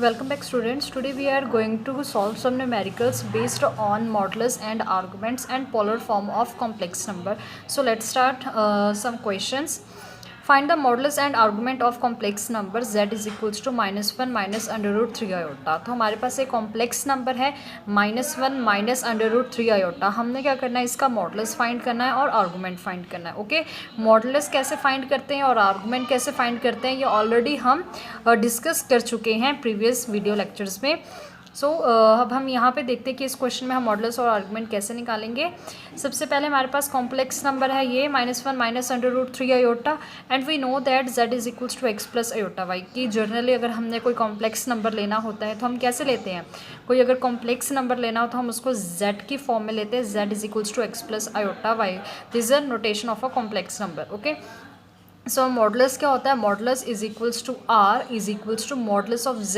Welcome back students. Today we are going to solve some numericals based on modulus and arguments and polar form of complex number. So let's start some questions. Find the modulus and argument of complex number z is equals to -1 minus under root 3 iota. तो हमारे पास एक complex number है -1 minus under root 3 iota. हमने क्या करना है, इसका modulus find करना है और आर्गूमेंट फाइंड करना है. ओके, मॉडुलस कैसे फाइंड करते हैं और आर्गूमेंट कैसे फाइंड करते हैं ये ऑलरेडी हम डिस्कस कर चुके हैं प्रीवियस वीडियो लेक्चर्स में. अब हम यहाँ पे देखते हैं कि इस क्वेश्चन में हम मॉडुलस और आर्गूमेंट कैसे निकालेंगे. सबसे पहले हमारे पास कॉम्प्लेक्स नंबर है ये -1 minus under root 3 iota and we know that z is equals to x plus iota y. कि जनरली अगर हमने कोई कॉम्प्लेक्स नंबर लेना होता है तो हम कैसे लेते हैं, कोई अगर कॉम्प्लेक्स नंबर लेना हो तो हम उसको z की फॉर्म में लेते हैं. z is equals to x plus iota y. This is a notation of a complex number. Okay, so modulus क्या होता है, modulus is equals to r is equals to modulus of z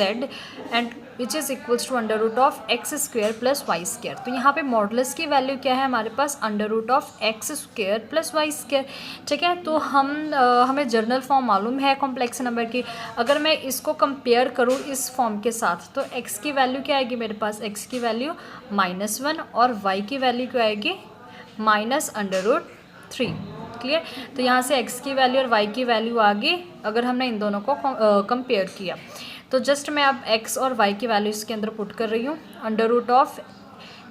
and which is equals to under root of x square plus y square. तो यहाँ पे modulus की value क्या है हमारे पास, under root of x square plus y square. ठीक है, तो हमें जर्नल फॉर्म मालूम है कॉम्प्लेक्स नंबर की. अगर मैं इसको कंपेयर करूँ इस फॉर्म के साथ तो x की वैल्यू क्या आएगी मेरे पास, x की वैल्यू -1 और y की वैल्यू क्या आएगी -√3. क्लियर, तो यहाँ से x की वैल्यू और y की वैल्यू आ गई अगर हमने इन दोनों को कंपेयर किया. तो जस्ट मैं अब x और y की वैल्यू इसके अंदर पुट कर रही हूँ. Under root of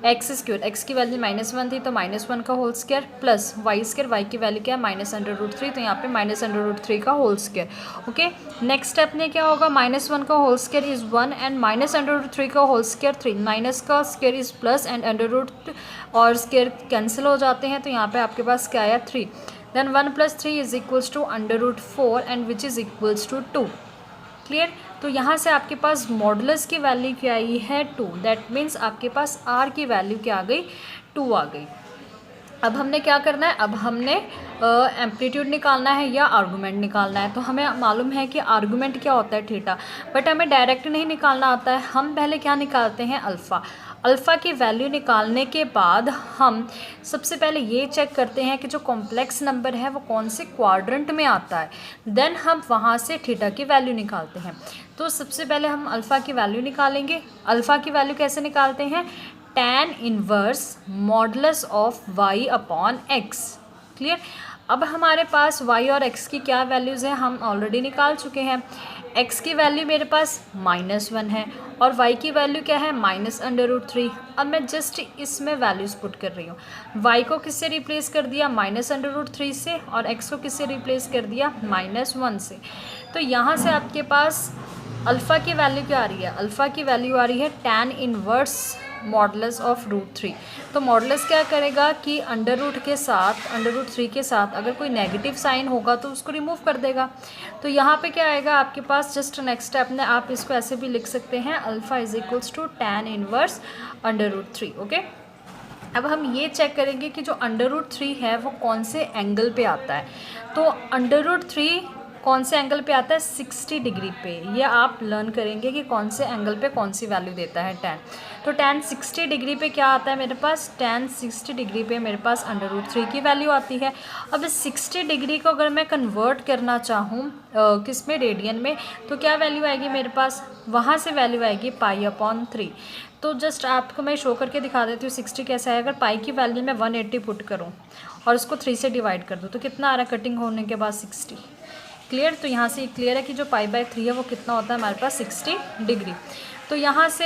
x square, x की वैल्यू -1 थी तो -1 का whole square plus y square, y की वैल्यू क्या है -√3 तो यहाँ पे -√3 का whole square. Okay, next step में क्या होगा, -1 का होल स्क्वायर इज़ 1 एंड -√3 का होल स्क्वायर 3. माइनस का square is plus and under root और स्क्वायर कैंसिल हो जाते हैं तो यहाँ पे आपके पास क्या आया 3. Then 1 + 3 is equals to √4 and which is equals to 2. Clear, तो यहाँ से आपके पास मॉडुलस की वैल्यू क्या आई है 2. दैट मीन्स आपके पास r की वैल्यू क्या आ गई, 2 आ गई. अब हमने क्या करना है, अब हमने एम्पलीट्यूड निकालना है या आर्गूमेंट निकालना है. तो हमें मालूम है कि आर्गूमेंट क्या होता है थीटा, बट हमें डायरेक्ट नहीं निकालना आता है. हम पहले क्या निकालते हैं, अल्फ़ा. अल्फ़ा की वैल्यू निकालने के बाद हम सबसे पहले ये चेक करते हैं कि जो कॉम्प्लेक्स नंबर है वो कौन से क्वाड्रेंट में आता है. देन हम वहाँ से थीटा की वैल्यू निकालते हैं. तो सबसे पहले हम अल्फ़ा की वैल्यू निकालेंगे. अल्फ़ा की वैल्यू कैसे निकालते हैं, tan inverse modulus of y upon x. Clear, अब हमारे पास y और x की क्या वैल्यूज़ हैं हम ऑलरेडी निकाल चुके हैं. x की वैल्यू मेरे पास -1 है और y की वैल्यू क्या है -√3. अब मैं जस्ट इसमें वैल्यूज़ पुट कर रही हूँ. y को किससे रिप्लेस कर दिया, -√3 से, और x को किससे रिप्लेस कर दिया, -1 से. तो यहाँ से आपके पास अल्फ़ा की वैल्यू क्या आ रही है, अल्फ़ा की वैल्यू आ रही है tan इनवर्स मॉडुलस ऑफ √3. तो मॉडुलस क्या करेगा कि √3 के साथ अगर कोई नेगेटिव साइन होगा तो उसको रिमूव कर देगा. तो यहाँ पे क्या आएगा आपके पास, जस्ट नेक्स्ट स्टेप में आप इसको ऐसे भी लिख सकते हैं, alpha is equals to tan inverse √3. Okay, अब हम ये चेक करेंगे कि जो √3 है वो कौन से एंगल पे आता है. तो √3 कौन से एंगल पे आता है, 60 डिग्री पे. ये आप लर्न करेंगे कि कौन से एंगल पे कौन सी वैल्यू देता है tan. तो tan 60 डिग्री पे क्या आता है मेरे पास, tan 60 डिग्री पे मेरे पास √3 की वैल्यू आती है. अब इस 60 डिग्री को अगर मैं कन्वर्ट करना चाहूँ किस में, रेडियन में, तो क्या वैल्यू आएगी मेरे पास, वहाँ से वैल्यू आएगी π/3. तो जस्ट आपको मैं शो करके दिखा देती हूँ 60 कैसा है. अगर पाई की वैल्यू मैं 180 पुट करूँ और उसको 3 से डिवाइड कर दूँ तो कितना आ रहा है कटिंग होने के बाद 60. क्लियर, तो यहाँ से क्लियर है कि जो π/3 है वो कितना होता है हमारे पास 60 डिग्री. तो यहाँ से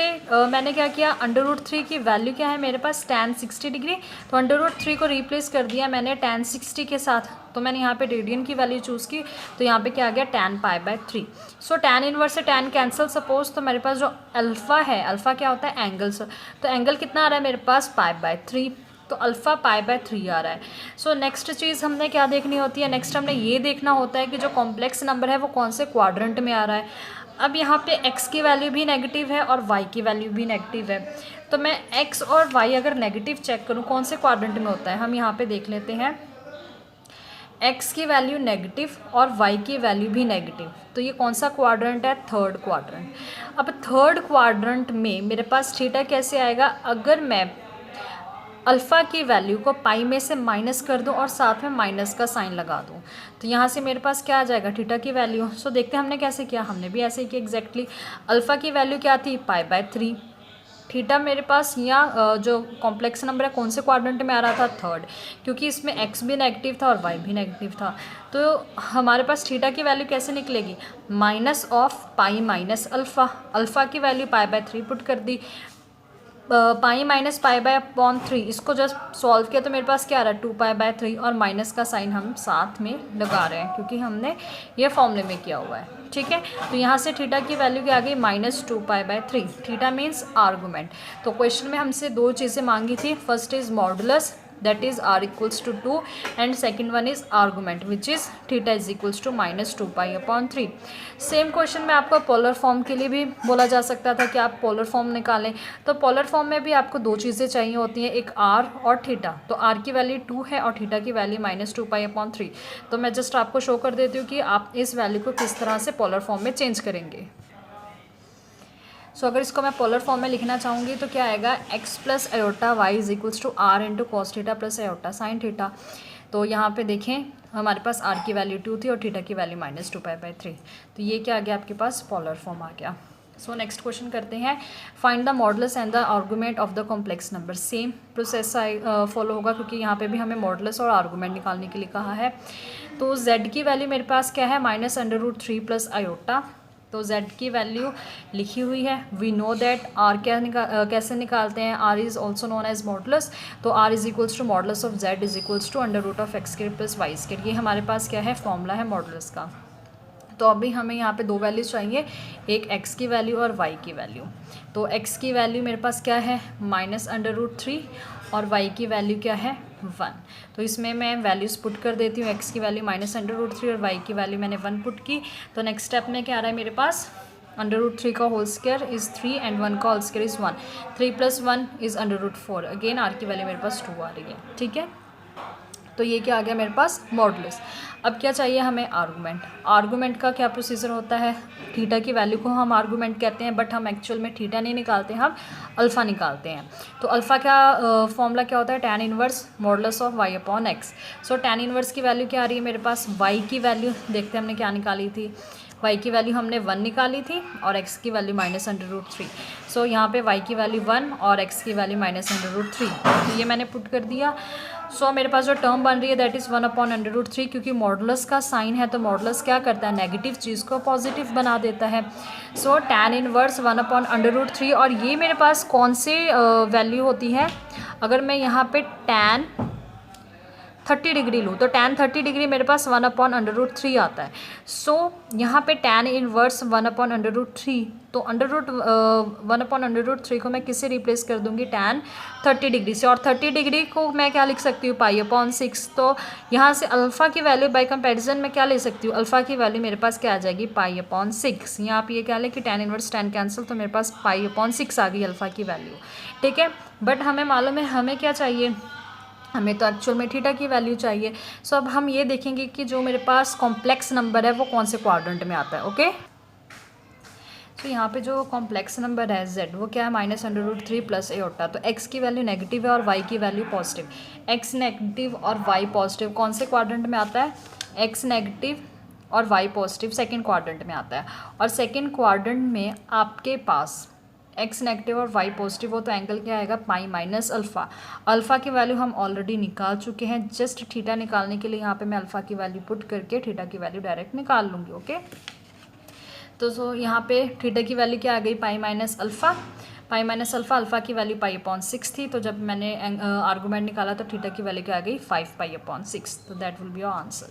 मैंने क्या किया, √3 की वैल्यू क्या है मेरे पास tan 60 डिग्री. तो √3 को रिप्लेस कर दिया मैंने tan 60 के साथ. तो मैंने यहाँ पे रेडियन की वैल्यू चूज़ की तो यहाँ पे क्या आ गया tan π/3. सो tan इनवर्स से tan कैंसिल सपोज. तो मेरे पास जो अल्फ़ा है, अल्फ़ा क्या होता है एंगल्स. तो एंगल कितना आ रहा है मेरे पास π/3. तो अल्फ़ा π/3 आ रहा है. सो नेक्स्ट चीज़ हमने क्या देखनी होती है, नेक्स्ट हमने ये देखना होता है कि जो कॉम्प्लेक्स नंबर है वो कौन से क्वाड्रेंट में आ रहा है. अब यहाँ पे x की वैल्यू भी नेगेटिव है और y की वैल्यू भी नेगेटिव है. तो मैं x और y अगर नेगेटिव चेक करूँ कौन से क्वाड्रेंट में होता है, हम यहाँ पे देख लेते हैं. x की वैल्यू नेगेटिव और y की वैल्यू भी नेगेटिव. तो ये कौन सा क्वाड्रेंट है, थर्ड क्वाड्रेंट. अब थर्ड क्वाड्रेंट में मेरे पास थीटा कैसे आएगा, अगर मैं अल्फ़ा की वैल्यू को पाई में से माइनस कर दूं और साथ में माइनस का साइन लगा दूं, तो यहाँ से मेरे पास क्या आ जाएगा, थीटा की वैल्यू। सो देखते हैं हमने कैसे किया, हमने भी ऐसे ही किया एग्जैक्टली। अल्फ़ा की वैल्यू क्या थी, पाई/3। थीटा मेरे पास यहाँ जो कॉम्प्लेक्स नंबर है कौन से क्वाड्रेंट में आ रहा था, थर्ड, क्योंकि इसमें एक्स भी नेगेटिव था और वाई भी नेगेटिव था। तो हमारे पास थीटा की वैल्यू कैसे निकलेगी, minus of pi minus alpha. Alpha की वैल्यू पाई/3 पुट कर दी, पाई माइनस पाई/3, इसको जस्ट सॉल्व किया तो मेरे पास क्या आ रहा है, 2 पाई/3, और माइनस का साइन हम साथ में लगा रहे हैं क्योंकि हमने ये फॉर्मूले में किया हुआ है। ठीक है, तो यहाँ से थीटा की वैल्यू क्या आ गई, -2 पाई/3। Theta means argument. तो क्वेश्चन में हमसे दो चीज़ें मांगी थी, first is modulus that is r equals to 2 and second one is argument which is theta is equals to -2 पाई/3। सेम क्वेश्चन में आपको पोलर फॉर्म के लिए भी बोला जा सकता था कि आप पोलर फॉर्म निकालें, तो पोलर फॉर्म में भी आपको दो चीज़ें चाहिए होती हैं, एक r और थीटा। तो r की वैल्यू 2 है और थीटा की वैल्यू -2 पाई/3। तो मैं जस्ट आपको शो कर देती हूँ कि आप इस वैल्यू को किस तरह से पोलर फॉर्म में चेंज करेंगे। सो अगर इसको मैं पोलर फॉर्म में लिखना चाहूँगी तो क्या आएगा, x plus iota y is equals to r into cos theta plus iota sine theta. तो यहाँ पे देखें हमारे पास r की वैल्यू 2 थी और थीटा की वैल्यू -2 पाई/3। तो ये क्या आ गया, आपके पास पोलर फॉर्म आ गया। सो नेक्स्ट क्वेश्चन करते हैं, find the modulus and the argument of the complex number. Same process follow होगा क्योंकि यहाँ पे भी हमें मॉडुलस और आर्गूमेंट निकालने के लिए कहा है। तो z की वैल्यू मेरे पास क्या है, -√3 प्लस अयोटा। तो z की वैल्यू लिखी हुई है। वी नो दैट r कैसे निकालते हैं, r is also known as modulus. तो r is equals to modulus of z is equals to √(x² + y²। ये हमारे पास क्या है, फॉर्मूला है मॉडुलस का। तो अभी हमें यहाँ पे दो वैल्यूज चाहिए, एक x की वैल्यू और y की वैल्यू। तो x की वैल्यू मेरे पास क्या है, -√3 और y की वैल्यू क्या है, 1। तो इसमें मैं वैल्यूज़ पुट कर देती हूँ, x की वैल्यू -√3 और y की वैल्यू मैंने 1 पुट की। तो नेक्स्ट स्टेप में क्या आ रहा है मेरे पास, √3 का होल स्क्वायर इज़ 3 एंड 1 का whole square is 1। 3 + 1 is √4। Again r की वैल्यू मेरे पास 2 आ रही है। ठीक है, तो ये क्या आ गया मेरे पास, मॉडुलस। अब क्या चाहिए हमें, आर्गूमेंट। आर्गूमेंट का क्या प्रोसीजर होता है, थीटा की वैल्यू को हम आर्गूमेंट कहते हैं, बट हम एक्चुअल में थीटा नहीं निकालते, हम अल्फ़ा निकालते हैं। तो अल्फ़ा का फॉर्मूला क्या होता है, tan inverse modulus of y/x। So tan inverse की वैल्यू क्या आ रही है मेरे पास, y की वैल्यू देखते हैं हमने क्या निकाली थी, y की वैल्यू हमने 1 निकाली थी और x की वैल्यू -√3। सो यहाँ पे y की वैल्यू 1 और x की वैल्यू -√3, तो ये मैंने पुट कर दिया। सो मेरे पास जो टर्म बन रही है दैट इज़ 1/√3, क्योंकि मॉडुलस का साइन है तो मॉडुलस क्या करता है, नेगेटिव चीज़ को पॉजिटिव बना देता है। सो tan इनवर्स 1/√3, और ये मेरे पास कौन से वैल्यू होती है, अगर मैं यहाँ पे tan 30 डिग्री लूँ तो tan 30 डिग्री मेरे पास 1/√3 आता है। सो यहाँ पे tan इनवर्स 1/√3, तो √1/√3 को मैं किससे रिप्लेस कर दूँगी, tan 30 डिग्री से, और 30 डिग्री को मैं क्या लिख सकती हूँ, π/6। तो यहाँ से अल्फ़ा की वैल्यू बाय कंपैरिजन में क्या ले सकती हूँ, अल्फ़ा की वैल्यू मेरे पास क्या आ जाएगी, π/6। यहाँ आप ये क्या लें कि tan इनवर्स tan कैंसिल, तो मेरे पास π/6 आ गई अल्फ़ा की वैल्यू। ठीक है, बट हमें मालूम है हमें क्या चाहिए, हमें तो एक्चुअल में थीटा की वैल्यू चाहिए। सो अब हम ये देखेंगे कि जो मेरे पास कॉम्प्लेक्स नंबर है वो कौन से क्वाड्रेंट में आता है। ओके, तो यहाँ पे जो कॉम्प्लेक्स नंबर है z, वो क्या है, -√3 प्लस अयोटा। तो x की वैल्यू नेगेटिव है और y की वैल्यू पॉजिटिव। x नेगेटिव और y पॉजिटिव कौन से क्वाड्रेंट में आता है, x नेगेटिव और y पॉजिटिव सेकेंड क्वाड्रेंट में आता है। और सेकेंड क्वाड्रेंट में आपके पास x नेगेटिव और y पॉजिटिव हो तो एंगल क्या आएगा, पाई माइनस अल्फ़ा। अल्फ़ा की वैल्यू हम ऑलरेडी निकाल चुके हैं, जस्ट थीटा निकालने के लिए यहाँ पे मैं अल्फ़ा की वैल्यू पुट करके थीटा की वैल्यू डायरेक्ट निकाल लूँगी। ओके, तो यहाँ पे थीटा की वैल्यू क्या आ गई, पाई माइनस अल्फ़ा। पाई माइनस अल्फ़ा, अल्फ़ा की वैल्यू π/6 थी, तो जब मैंने आर्गूमेंट निकाला तो थीटा की वैल्यू क्या आ गई, 5 π/6। तो that will be your answer.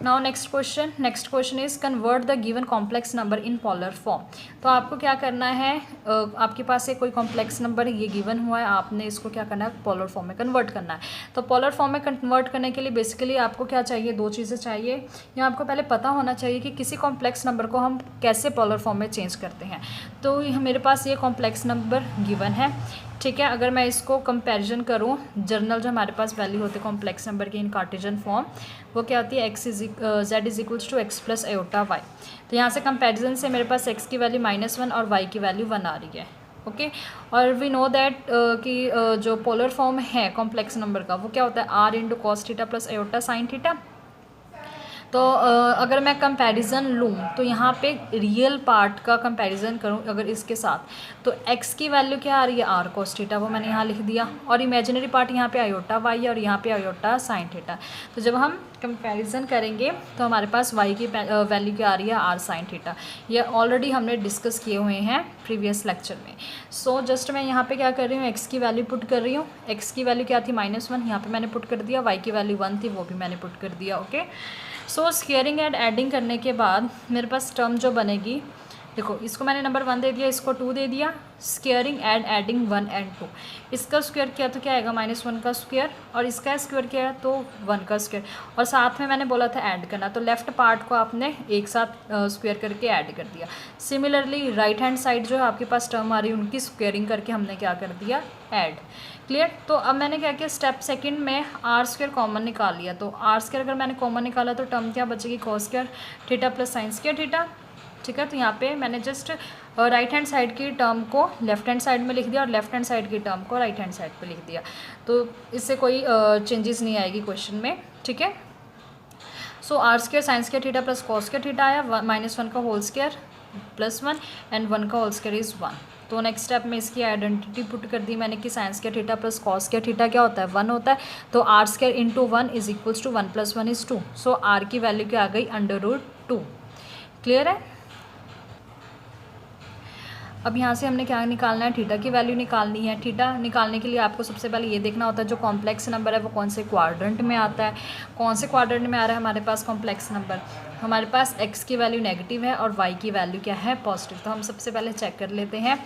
Now next question is convert the given complex number in polar form. तो आपको क्या करना है, आपके पास एक कोई कॉम्प्लेक्स नंबर ये गिवन हुआ है, आपने इसको क्या करना है, पोलर फॉर्म में कन्वर्ट करना है। तो पोलर फॉर्म में कन्वर्ट करने के लिए बेसिकली आपको क्या चाहिए, दो चीज़ें चाहिए। या आपको पहले पता होना चाहिए कि किसी कॉम्प्लेक्स नंबर को हम कैसे पोलर फॉर्म में चेंज करते हैं। तो मेरे पास ये कॉम्प्लेक्स नंबर गिवन है, ठीक है। अगर मैं इसको कंपैरिजन करूं, जर्नल जो हमारे पास वैल्यू होती है कॉम्प्लेक्स नंबर की इन कार्टेशियन फॉर्म, वो क्या होती है, z is equals to x plus iota y। तो यहाँ से कंपैरिजन से मेरे पास x की वैल्यू -1 और y की वैल्यू 1 आ रही है। ओके। और वी नो दैट कि जो पोलर फॉर्म है कॉम्प्लेक्स नंबर का वो क्या होता है, r into cos theta plus iota sine theta. तो अगर मैं कंपैरिजन लूँ तो यहाँ पे रियल पार्ट का कंपैरिजन करूँ अगर इसके साथ, तो x की वैल्यू क्या आ रही है, आर कोस थीटा, वो मैंने यहाँ लिख दिया, और इमेजिनरी पार्ट यहाँ पे आयोटा वाई है और यहाँ पे आयोटा साइन थीटा। तो जब हम कंपैरिजन करेंगे तो हमारे पास y की वैल्यू क्या आ रही है, आर साइन थीटा। ये ऑलरेडी हमने डिस्कस किए हुए हैं प्रीवियस लेक्चर में। सो जस्ट मैं यहाँ पे क्या कर रही हूँ, x की वैल्यू पुट कर रही हूँ। x की वैल्यू क्या थी, -1, यहाँ पे मैंने पुट कर दिया। y की वैल्यू 1 थी, वो भी मैंने पुट कर दिया। Okay. So squaring and adding करने के बाद मेरे पास टर्म जो बनेगी, देखो इसको मैंने नंबर 1 दे दिया, इसको 2 दे दिया। स्क्वेयरिंग एंड एडिंग 1 एंड 2, इसका स्क्वायर किया तो क्या आएगा, -1 का स्क्वायर, और इसका स्क्वायर किया तो 1 का स्क्वायर, और साथ में मैंने बोला था ऐड करना, तो लेफ्ट पार्ट को आपने एक साथ स्क्वायर करके ऐड कर दिया। सिमिलरली राइट हैंड साइड जो है आपके पास टर्म आ रही है, उनकी स्क्वेयरिंग करके हमने क्या कर दिया, ऐड। क्लियर। तो अब मैंने क्या किया, स्टेप सेकंड में आर स्क्वायर कॉमन निकाल लिया। तो आर स्क्वायर अगर मैंने कॉमन निकाला तो टर्म क्या बचेगी, cos square theta plus sign square theta. ठीक है। तो यहाँ पे मैंने जस्ट राइट हैंड साइड की टर्म को लेफ्ट हैंड साइड में लिख दिया और लेफ्ट हैंड साइड की टर्म को राइट हैंड साइड पे लिख दिया। तो इससे कोई चेंजेस नहीं आएगी क्वेश्चन में। ठीक है। So r square sine square theta plus cos square theta आया, -1 का होल स्क्वायर प्लस 1 एंड 1 का होल स्क्वायर इज़ 1। तो नेक्स्ट स्टेप में इसकी आइडेंटिटी पुट कर दी मैंने कि sine square theta plus cos square theta क्या होता है, 1 होता है। तो r square into 1 is equals to 1 + 1 is 2। So r की वैल्यू क्या आ गई, √2। क्लियर है। अब यहाँ से हमने क्या निकालना है, थीटा की वैल्यू निकालनी है। थीटा निकालने के लिए आपको सबसे पहले ये देखना होता है जो कॉम्प्लेक्स नंबर है वो कौन से क्वाड्रेंट में आता है। कौन से क्वाड्रेंट में आ रहा है हमारे पास कॉम्प्लेक्स नंबर, हमारे पास x की वैल्यू नेगेटिव है और y की वैल्यू क्या है, पॉजिटिव। तो हम सबसे पहले चेक कर लेते हैं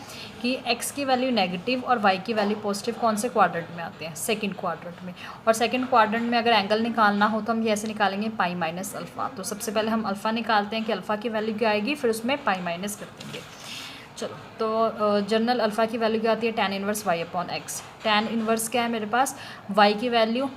कि x की वैल्यू नेगेटिव और y की वैल्यू पॉजिटिव कौन से क्वाड्रेंट में आते हैं, सेकंड क्वाड्रेंट में। और सेकंड क्वाड्रेंट में अगर एंगल निकालना हो तो हम ये ऐसे निकालेंगे पाई माइनस अल्फ़ा। तो सबसे पहले हम अल्फ़ा निकालते हैं कि अल्फ़ा की वैल्यू क्या आएगी, फिर उसमें पाई माइनस कर देंगे। चलो, तो जनरल अल्फ़ा की वैल्यू क्या आती है, tan inverse y/x। tan inverse क्या है मेरे पास, y की वैल्यू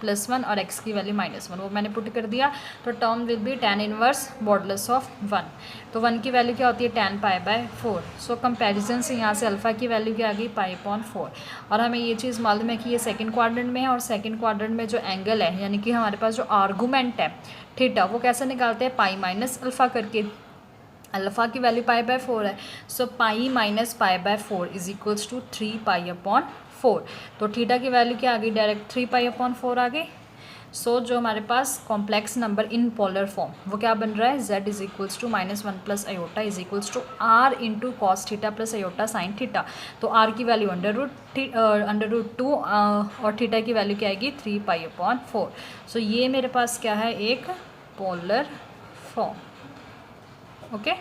+1 और x की वैल्यू -1, वो मैंने पुट कर दिया। तो term will be tan inverse modulus of 1। तो 1 की वैल्यू क्या होती है, tan π/4। सो कंपैरिजन से यहाँ से अल्फ़ा की वैल्यू क्या आ गई, π/4। और हमें ये चीज़ मालूम है कि ये सेकंड क्वाड्रेंट में है और सेकंड क्वाड्रेंट में जो एंगल है यानी कि हमारे पास जो आर्गूमेंट है थीटा, वो कैसे निकालते हैं, पाई माइनस अल्फ़ा करके। अल्फ़ा की वैल्यू π/4 है। So pi minus π/4 is equals to 3π/4। तो थीटा की वैल्यू क्या आ गई, डायरेक्ट 3π/4 आ गई। सो जो हमारे पास complex number in polar form वो क्या बन रहा है, z is equals to -1 + iota is equals to r into cos theta plus iota sine theta. तो r की वैल्यू √2 और थीटा की वैल्यू क्या आएगी, 3π/4। सो ये मेरे पास क्या है, एक पोलर फॉर्म। ओके।